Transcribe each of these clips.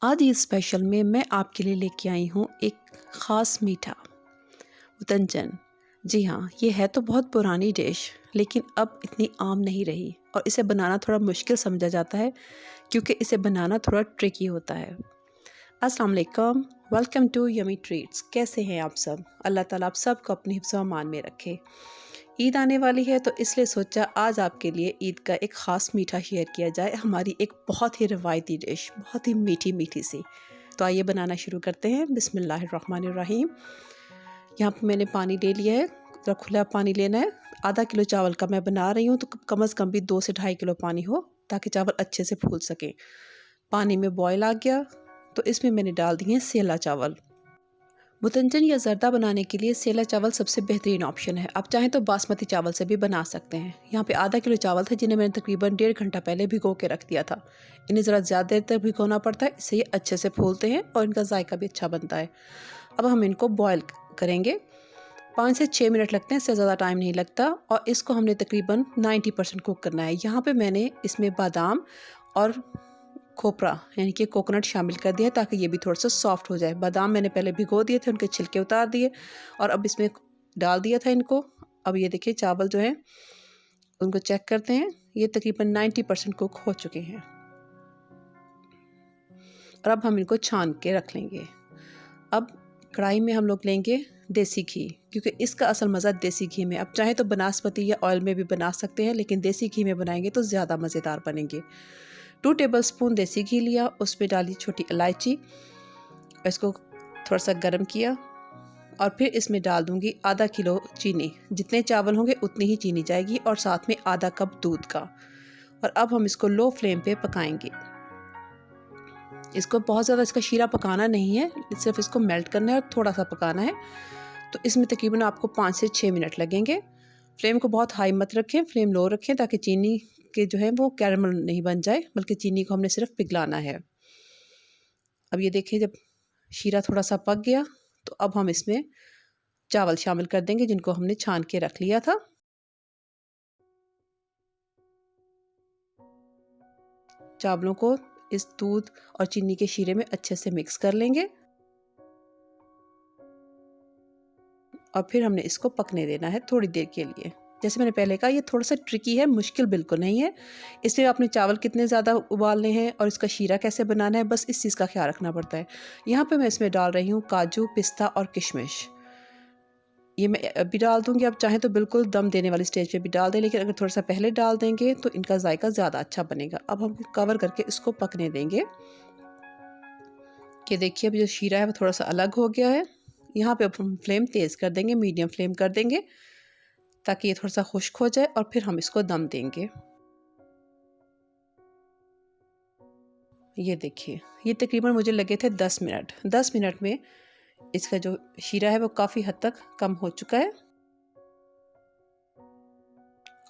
आज इस स्पेशल में मैं आपके लिए लेके आई हूँ एक ख़ास मीठा उतंजन। जी हाँ, ये है तो बहुत पुरानी डिश, लेकिन अब इतनी आम नहीं रही और इसे बनाना थोड़ा मुश्किल समझा जाता है क्योंकि इसे बनाना थोड़ा ट्रिकी होता है। अस्सलाम वालेकुम, वेलकम टू यमी ट्रीट्स। कैसे हैं आप सब? अल्लाह ताला आप सबको अपनी हिफ्ज़ व अमान में रखे। ईद आने वाली है तो इसलिए सोचा आज आपके लिए ईद का एक ख़ास मीठा शेयर किया जाए, हमारी एक बहुत ही रिवायती डिश, बहुत ही मीठी मीठी सी। तो आइए बनाना शुरू करते हैं। बिस्मिल्लाहिर्रहमानिर्रहीम। यहाँ पे मैंने पानी ले लिया है, थोड़ा खुला पानी लेना है। आधा किलो चावल का मैं बना रही हूँ तो कम से कम भी 2 से ढाई किलो पानी हो ताकि चावल अच्छे से फूल सकें। पानी में बॉयल आ गया तो इसमें मैंने डाल दिए सेला चावल। मुतंजन या ज़र्दा बनाने के लिए सेला चावल सबसे बेहतरीन ऑप्शन है। आप चाहें तो बासमती चावल से भी बना सकते हैं। यहाँ पे आधा किलो चावल थे जिन्हें मैंने तकरीबन 1.5 घंटा पहले भिगो के रख दिया था। इन्हें ज़रा ज़्यादा देर तक भिगोना पड़ता है, इससे ये अच्छे से फूलते हैं और इनका जायका भी अच्छा बनता है। अब हम इनको बॉयल करेंगे। 5 से 6 मिनट लगते हैं, इससे ज़्यादा टाइम नहीं लगता। और इसको हमने तकरीबन 90% कुक करना है। यहाँ पर मैंने इसमें बादाम और खोपरा यानी कि कोकोनट शामिल कर दिया है ताकि ये भी थोड़ा सा सॉफ्ट हो जाए। बादाम मैंने पहले भिगो दिए थे, उनके छिलके उतार दिए और अब इसमें डाल दिया था इनको। अब ये देखिए चावल जो है उनको चेक करते हैं, ये तकरीबन 90% कुक हो चुके हैं और अब हम इनको छान के रख लेंगे। अब कढ़ाई में हम लोग लेंगे देसी घी, क्योंकि इसका असल मज़ा देसी घी में। अब चाहे तो बनास्पति या ऑयल में भी बना सकते हैं, लेकिन देसी घी में बनाएंगे तो ज़्यादा मज़ेदार बनेंगे। 2 टेबलस्पून देसी घी लिया, उसमें डाली छोटी इलायची, इसको थोड़ा सा गर्म किया और फिर इसमें डाल दूंगी आधा किलो चीनी। जितने चावल होंगे उतनी ही चीनी जाएगी और साथ में आधा कप दूध का। और अब हम इसको लो फ्लेम पे पकाएंगे। इसको बहुत ज़्यादा इसका शीरा पकाना नहीं है, सिर्फ इसको मेल्ट करना है और थोड़ा सा पकाना है। तो इसमें तकरीबन आपको 5 से 6 मिनट लगेंगे। फ्लेम को बहुत हाई मत रखें, फ्लेम लो रखें ताकि चीनी के जो है वो कैरमल नहीं बन जाए, बल्कि चीनी को हमने सिर्फ पिघलाना है। अब ये देखिए जब शीरा थोड़ा सा पक गया तो अब हम इसमें चावल शामिल कर देंगे जिनको हमने छान के रख लिया था। चावलों को इस दूध और चीनी के शीरे में अच्छे से मिक्स कर लेंगे और फिर हमने इसको पकने देना है थोड़ी देर के लिए। जैसे मैंने पहले कहा, ये थोड़ा सा ट्रिकी है, मुश्किल बिल्कुल नहीं है। इसमें आपने चावल कितने ज़्यादा उबालने हैं और इसका शीरा कैसे बनाना है, बस इस चीज़ का ख्याल रखना पड़ता है। यहाँ पे मैं इसमें डाल रही हूँ काजू, पिस्ता और किशमिश। ये मैं अभी डाल दूँगी, आप चाहें तो बिल्कुल दम देने वाली स्टेज पे भी डाल दें, लेकिन अगर थोड़ा सा पहले डाल देंगे तो इनका जायका ज़्यादा अच्छा बनेगा। अब हम कवर करके इसको पकने देंगे। कि देखिए अब जो शीरा है वो थोड़ा सा अलग हो गया है। यहाँ पे अब हम फ्लेम तेज़ कर देंगे, मीडियम फ्लेम कर देंगे ताकि ये थोड़ा सा खुश्क हो जाए और फिर हम इसको दम देंगे। ये देखिए ये तकरीबन मुझे लगे थे 10 मिनट। 10 मिनट में इसका जो शीरा है वो काफ़ी हद तक कम हो चुका है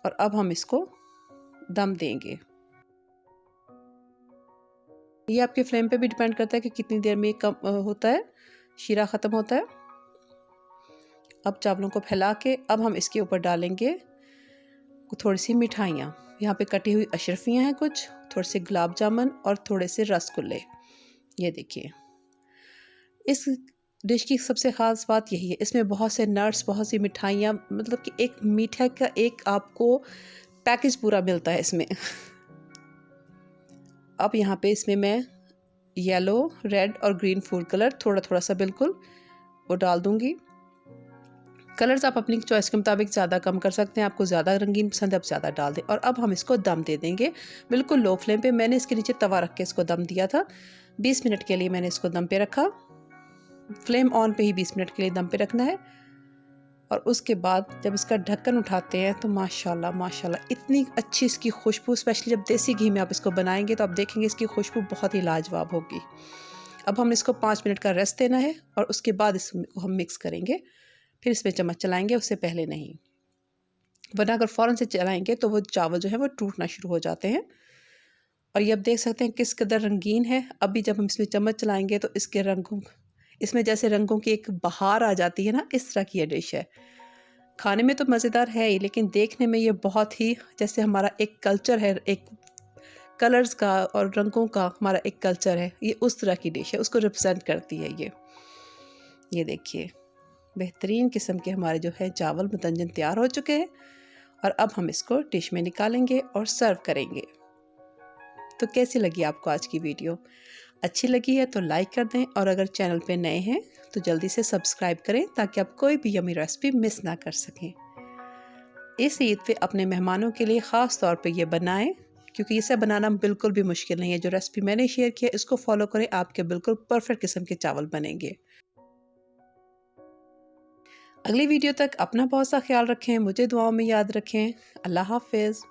और अब हम इसको दम देंगे। ये आपके फ्लेम पे भी डिपेंड करता है कि कितनी देर में कम होता है, शीरा ख़त्म होता है। अब चावलों को फैला के अब हम इसके ऊपर डालेंगे थोड़ी सी मिठाइयाँ। यहाँ पे कटी हुई अशरफियाँ हैं कुछ, थोड़े से गुलाब जामुन और थोड़े से रसगुल्ले। ये देखिए इस डिश की सबसे ख़ास बात यही है, इसमें बहुत से नट्स, बहुत सी मिठाइयाँ, मतलब कि एक मीठा का एक आपको पैकेज पूरा मिलता है इसमें। अब यहाँ पे इसमें मैं येलो, रेड और ग्रीन फूड कलर थोड़ा थोड़ा सा बिल्कुल वो डाल दूँगी। कलर्स आप अपनी चॉइस के मुताबिक ज़्यादा कम कर सकते हैं, आपको ज़्यादा रंगीन पसंद है आप ज़्यादा डाल दें। और अब हम इसको दम दे देंगे बिल्कुल लो फ्लेम पे। मैंने इसके नीचे तवा रख के इसको दम दिया था। 20 मिनट के लिए मैंने इसको दम पे रखा। फ्लेम ऑन पे ही 20 मिनट के लिए दम पे रखना है। और उसके बाद जब इसका ढक्कन उठाते हैं तो माशाल्लाह माशाल्लाह इतनी अच्छी इसकी खुशबू, स्पेशली जब देसी घी में आप इसको बनाएंगे तो आप देखेंगे इसकी खुशबू बहुत ही लाजवाब होगी। अब हम इसको 5 मिनट का रेस्ट देना है और उसके बाद इसको हम मिक्स करेंगे। फिर इसमें चम्मच चलाएंगे, उससे पहले नहीं, वरना अगर फ़ौरन से चलाएंगे तो वो चावल जो है वो टूटना शुरू हो जाते हैं। और ये आप देख सकते हैं किस कदर रंगीन है। अभी जब हम इसमें चम्मच चलाएंगे तो इसके रंगों, इसमें जैसे रंगों की एक बहार आ जाती है ना, इस तरह की ये डिश है। खाने में तो मज़ेदार है ही, लेकिन देखने में ये बहुत ही जैसे हमारा एक कल्चर है, एक कलर्स का और रंगों का हमारा एक कल्चर है, ये उस तरह की डिश है, उसको रिप्रेजेंट करती है ये देखिए बेहतरीन किस्म के हमारे जो है चावल मुतंजन तैयार हो चुके हैं और अब हम इसको डिश में निकालेंगे और सर्व करेंगे। तो कैसी लगी आपको आज की वीडियो? अच्छी लगी है तो लाइक कर दें और अगर चैनल पे नए हैं तो जल्दी से सब्सक्राइब करें ताकि आप कोई भी यमी रेसिपी मिस ना कर सकें। इस ईद पे अपने मेहमानों के लिए ख़ास तौर पे ये बनाएं, क्योंकि इसे बनाना बिल्कुल भी मुश्किल नहीं है। जो रेसिपी मैंने शेयर किया इसको फॉलो करें, आपके बिल्कुल परफेक्ट किस्म के चावल बनेंगे। अगली वीडियो तक अपना बहुत सा ख्याल रखें, मुझे दुआओं में याद रखें। अल्लाह हाफिज़।